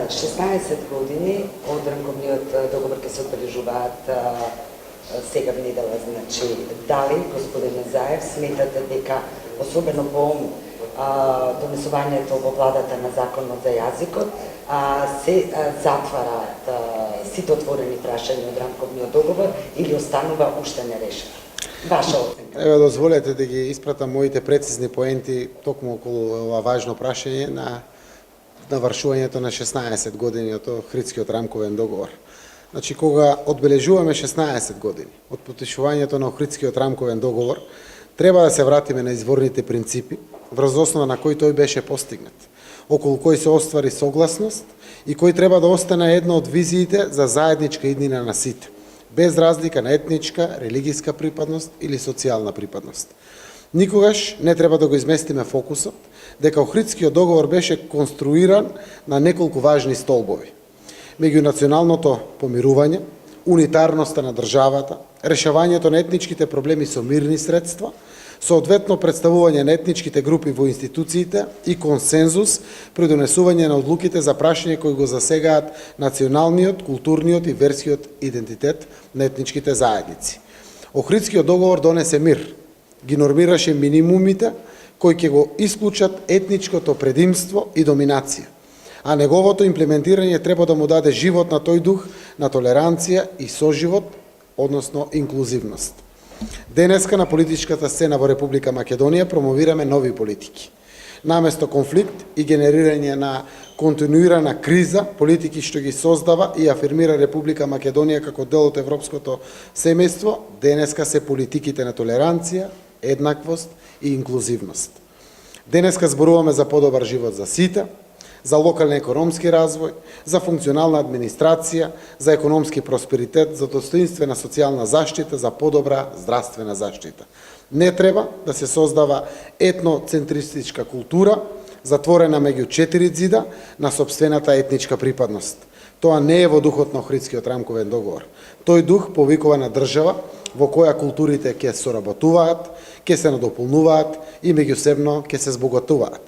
16 години од рамковниот договор ќе се одбележуваат сега в недела. Значи, дали, господин Заев, сметате дека, особено по донесувањето во владата на законот за јазикот, се затвараат сите отворени прашања од рамковниот договор или останува уште нерешено? Ваша оценка. Ева, дозволете да ги испратам моите прецизни поенти токму околу ова важно прашање на навршувањето на 16 години од Охридскиот рамковен договор. Значи, кога одбележуваме 16 години од потпишувањето на Охридскиот рамковен договор, треба да се вратиме на изворните принципи, врз основа на кој тој беше постигнат, околу кој се оствари согласност и кој треба да остане една од визиите за заедничка иднина на сите, без разлика на етничка, религиска припадност или социјална припадност. Никогаш не треба да го изместиме фокусот дека Охридскиот договор беше конструиран на неколку важни столбови. Меѓунационалното помирување, унитарноста на државата, решавањето на етничките проблеми со мирни средства, соодветно представување на етничките групи во институциите и консензус при донесување на одлуките за прашања кои го засегаат националниот, културниот и верскиот идентитет на етничките заедници. Охридскиот договор донесе мир, ги нормираше минимумите кои ќе го исклучат етничкото предимство и доминација, а неговото имплементирање треба да му даде живот на тој дух на толеранција и соживот, односно инклузивност. Денеска на политичката сцена во Република Македонија промовираме нови политики. Наместо конфликт и генерирање на континуирана криза, политики што ги создава и афирмира Република Македонија како дел од европското семејство, денеска се политиките на толеранција, еднаквост и инклузивност. Денеска зборуваме за подобар живот за сите, за локален економски развој, за функционална администрација, за економски просперитет, за достоинствена социјална заштита, за подобра здравствена заштита. Не треба да се создава етноцентристичка култура, затворена меѓу 4 ѕида на сопствената етничка припадност. Тоа не е во духот на Охридскиот рамковен договор. Тој дух повикува на држава во која културите ќе соработуваат, ќе се надополнуваат и меѓусебно ќе се збогатуваат.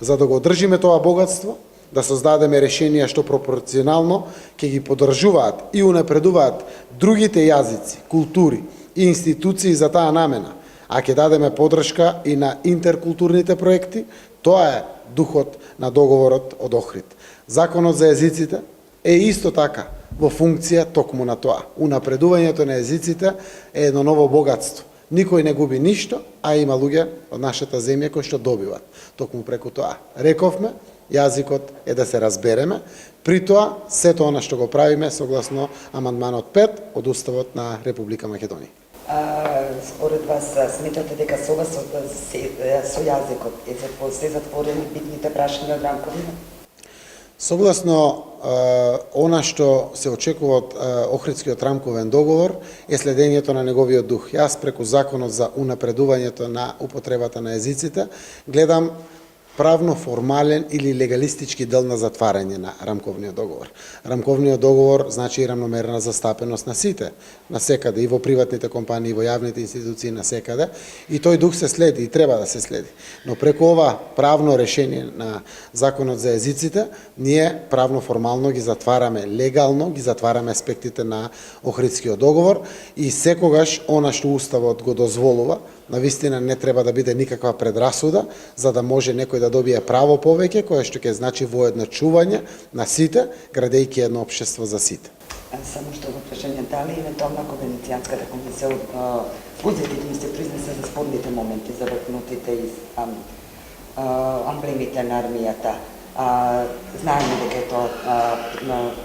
За да го одржиме тоа богатство, да создадеме решенија што пропорционално ќе ги поддржуваат и унапредуваат другите јазици, култури и институции за таа намена, а ќе дадеме поддршка и на интеркултурните проекти, тоа е духот на договорот од Охрид. Законот за езиците е исто така во функција токму на тоа. Унапредувањето на езиците е едно ново богатство. Никој не губи ништо, а има луѓе од нашата земја кои што добиват токму преку тоа. Рековме, јазикот е да се разбереме, при тоа сето она што го правиме согласно амандманот 5 од Уставот на Република Македонија. Според вас сметате дека со јазикот се затворени битните прашања од рамковниот? Согласно она што се очекува од Охридскиот рамковен договор е следењето на неговиот дух. Јас преку законот за унапредувањето на употребата на езиците гледам правно формален или легалистички дел на затварање на рамковниот договор. Рамковниот договор значи рамномерна застапеност на сите, на секаде, и во приватните компании, и во јавните институции, на секаде, и тој дух се следи и треба да се следи. Но преку ова правно решение на законот за езиците, ние правно формално ги затвараме, легално ги затвараме аспектите на Охридскиот договор и секогаш она што Уставот го дозволува, навистина не треба да биде никаква предрасуда, за да може некој да добие право повеќе, кое што ќе значи воедначување на сите, градејќи едно општество за сите. Само што го прашање, дали евентуално ако Венецијанската комисија позитивно се признесе за спорните моменти, за вркнутите из амблемите на армијата, знаеме дека е тоа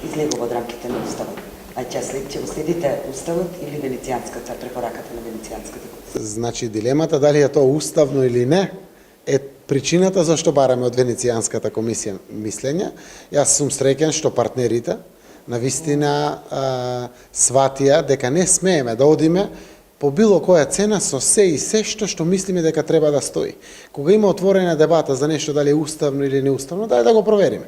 излегува од рамките на Уставот. Ќе го следите Уставот или Венецијанската, препораката на Венецијанската комисија? Значи, дилемата дали е тоа уставно или не, е причината зашто бараме од Венецијанската комисија мислење. Јас сум среќен што партнерите навистина сватија дека не смееме да одиме по било која цена со се и се што мислиме дека треба да стои. Кога има отворена дебата за нешто дали е уставно или неуставно, дај да го провериме.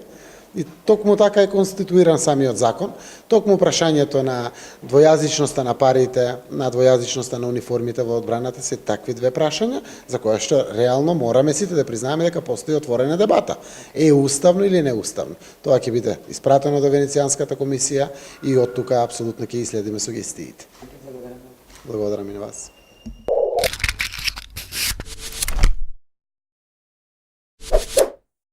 И токму така е конституиран самиот закон. Токму прашањето на двојазичноста на парите, на двојазичноста на униформите во одбраната се такви две прашања, за која што реално мораме сите да признаеме дека постои отворена дебата. Е уставно или неуставно? Тоа ќе биде испратено до Венецијанската комисија и од тука апсолутно ќе ги следиме сугестиите. Благодарам. Благодарам и на вас.